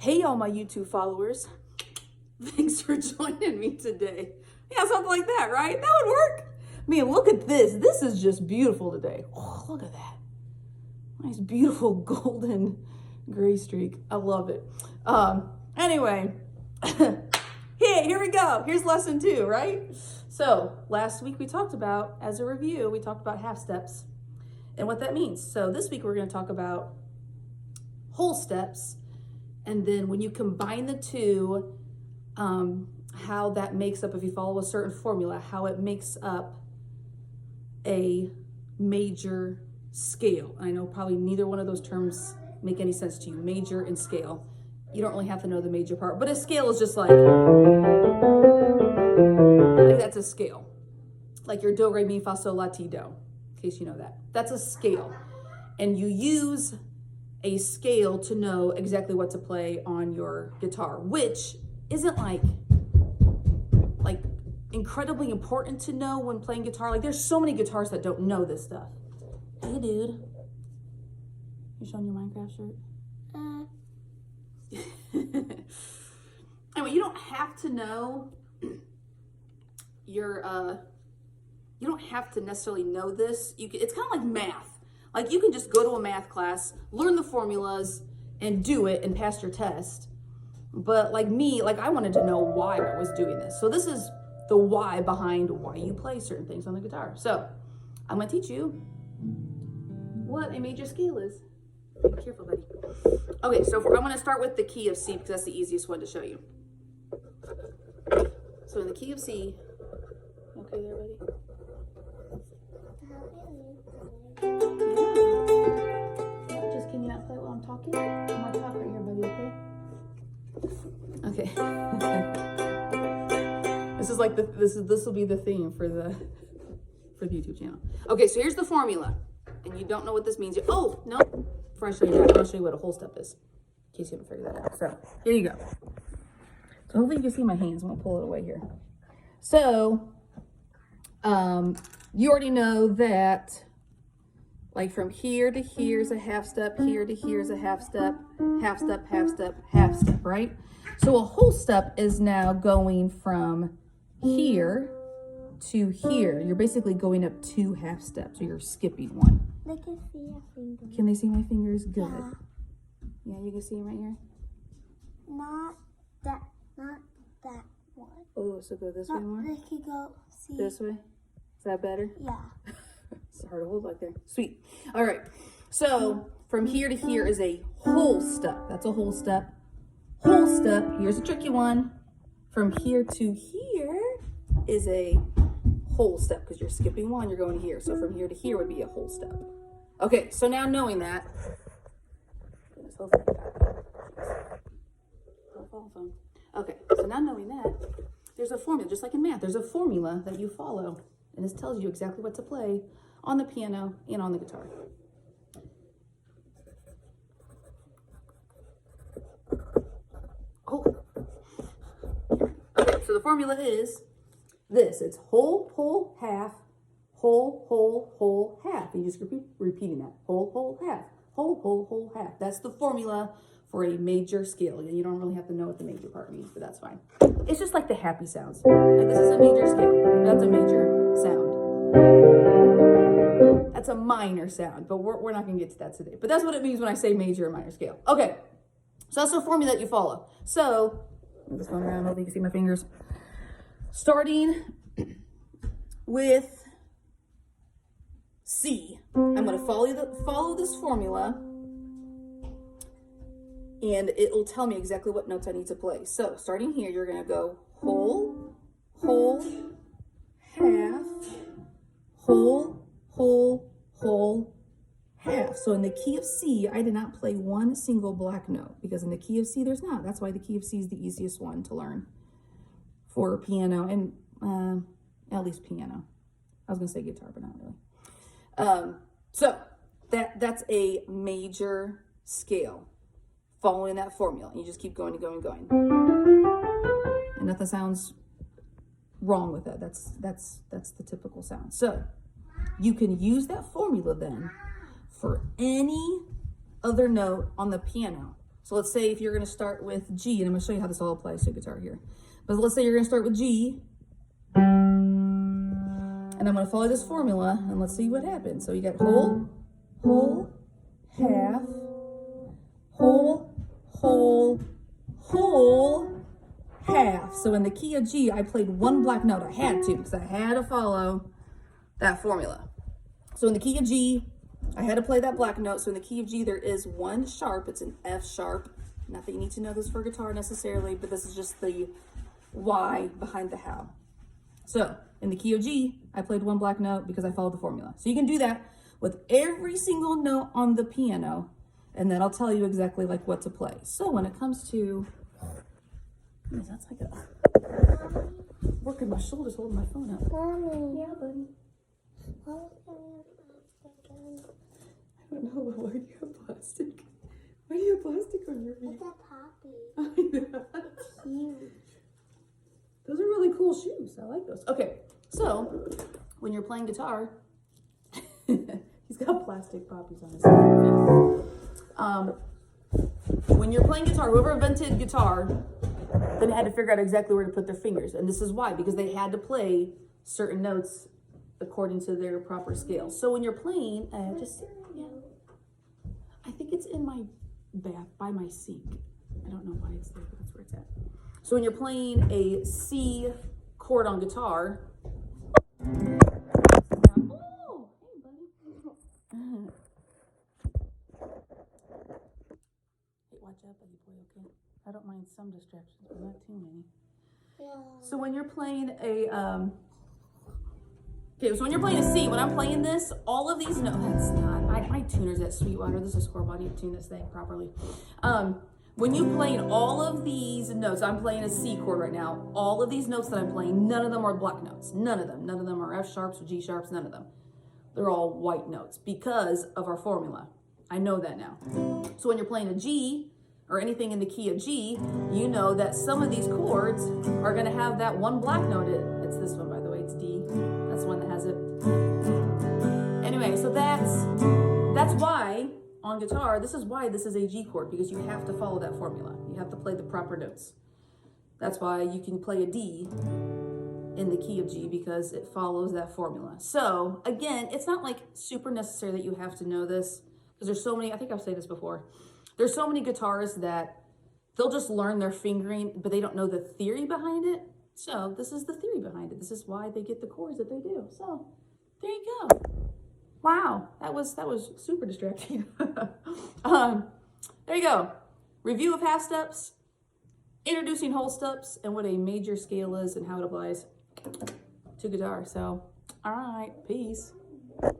Hey, all my YouTube followers. Thanks for joining me today. Yeah, something like that, right? That would work. Man, look at this. This is just beautiful today. Oh, look at that. Nice, beautiful golden gray streak. I love it. Anyway, here we go. Here's lesson 2, right? So last week we talked about, as a review, we talked about half steps and what that means. So this week we're going to talk about whole steps. And then when you combine the two, how that makes up, if you follow a certain formula, how it makes up a major scale. I know probably neither one of those terms make any sense to you, major and scale. You don't really have to know the major part, but a scale is just like that's a scale. Like your do, re, mi, fa, sol, la, ti, do, in case you know that. That's a scale. And you use a scale to know exactly what to play on your guitar, which isn't like incredibly important to know when playing guitar. Like there's so many guitarists that don't know this stuff. Hey dude, you showing your Minecraft shirt? Anyway, you don't have to know you don't have to necessarily know this. It's kind of like math. Like you can just go to a math class, learn the formulas, and do it and pass your test. But like me, I wanted to know why I was doing this. So this is the why behind why you play certain things on the guitar. So I'm gonna teach you what a major scale is. Be careful, buddy. Okay, so I'm gonna start with the key of C because that's the easiest one to show you. So in the key of C, okay there, buddy? Can you not play while I'm talking? I'm gonna talk right here, buddy, okay? Okay. This will be the theme for the YouTube channel. Okay, so here's the formula. And you don't know what this means. Oh, no. Before I show you that, I'll show you what a whole step is. In case you haven't figured that out. So here you go. So hopefully you can see my hands. I'm gonna pull it away here. So you already know that like from here to here is a half step, here to here is a half step, half step, half step, half step, right? So a whole step is now going from here to here. You're basically going up 2 half steps, so you're skipping one. They can see your fingers. Can they see my fingers? Good. Yeah, you can see them right here? Not that one. Oh, so go this way more? They can go see. This way? Is that better? Yeah. It's hard to hold like there. Sweet. All right. So from here to here is a whole step. That's a whole step. Whole step. Here's a tricky one. From here to here is a whole step because you're skipping one, you're going here. So from here to here would be a whole step. Okay, so now knowing that, okay, so now knowing that, there's a formula, just like in math, there's a formula that you follow, and this tells you exactly what to play on the piano and on the guitar. Oh. Okay, so the formula is this. It's whole, whole, half, whole, whole, whole, half. And you just keep repeating that. Whole, whole, half, whole, whole, whole, half. That's the formula for a major scale. You don't really have to know what the major part means, but that's fine. It's just like the happy sounds. Like this is a major scale. That's a major sound. That's a minor sound, but we're not going to get to that today. But that's what it means when I say major and minor scale. Okay, so that's the formula that you follow. So, I'm just going around, hopefully you can see my fingers. Starting with C, I'm going to follow this formula, and it will tell me exactly what notes I need to play. So, starting here, you're going to go whole, whole, half, whole, whole, whole, half. So in the key of C, I did not play one single black note because in the key of C, there's not. That's why the key of C is the easiest one to learn for piano and at least piano. I was going to say guitar, but not really. So that's a major scale following that formula. You just keep going and going and going. And nothing sounds wrong with that. That's the typical sound. So you can use that formula then for any other note on the piano. So let's say if you're going to start with G, and I'm going to show you how this all applies to guitar here. But let's say you're going to start with G, and I'm going to follow this formula, and let's see what happens. So you got whole, whole, half, whole, whole, whole, half. So in the key of G, I played one black note. I had to, because I had to follow that formula. So in the key of G, I had to play that black note. So in the key of G, there is one sharp. It's an F sharp. Not that you need to know this for guitar necessarily, but this is just the why behind the how. So in the key of G, I played one black note because I followed the formula. So you can do that with every single note on the piano, and then I'll tell you exactly like what to play. So when it comes to, that's like a working my shoulders holding my phone up. Mommy. Yeah, buddy. I don't know, but why do you have plastic? Why do you have plastic on your feet? It's a poppy. I know. It's huge. Those are really cool shoes. I like those. Okay, so when you're playing guitar, he's got plastic poppies on his feet. When you're playing guitar, whoever invented guitar, then had to figure out exactly where to put their fingers. And this is why, because they had to play certain notes according to their proper scale. So when you're playing, I think it's in my bath by my sink. I don't know why it's there, but that's where it's at. So when you're playing a C chord on guitar, oh, hey buddy. Hey, watch out, buddy boy, okay? I don't mind some distractions, but not too many. Yeah. So when you're playing a, okay, so when you're playing a C, when I'm playing this, all of these notes, my tuner's at Sweetwater. This is horrible. I need to tune this thing properly. When you playing all of these notes, I'm playing a C chord right now. All of these notes that I'm playing, none of them are black notes. None of them. None of them are F sharps or G sharps. None of them. They're all white notes because of our formula. I know that now. So when you're playing a G or anything in the key of G, you know that some of these chords are going to have that one black note. It's this one, by the way. It's D. That's the one that has it. Anyway, so that's why on guitar, this is why this is a G chord, because you have to follow that formula. You have to play the proper notes. That's why you can play a D in the key of G, because it follows that formula. So again, it's not like super necessary that you have to know this, because there's so many, I think I've said this before, there's so many guitarists that they'll just learn their fingering, but they don't know the theory behind it. So this is the theory behind it. This is why they get the chords that they do. So there you go. Wow, that was super distracting. There you go. Review of half steps, introducing whole steps, and what a major scale is and how it applies to guitar. So, all right, peace.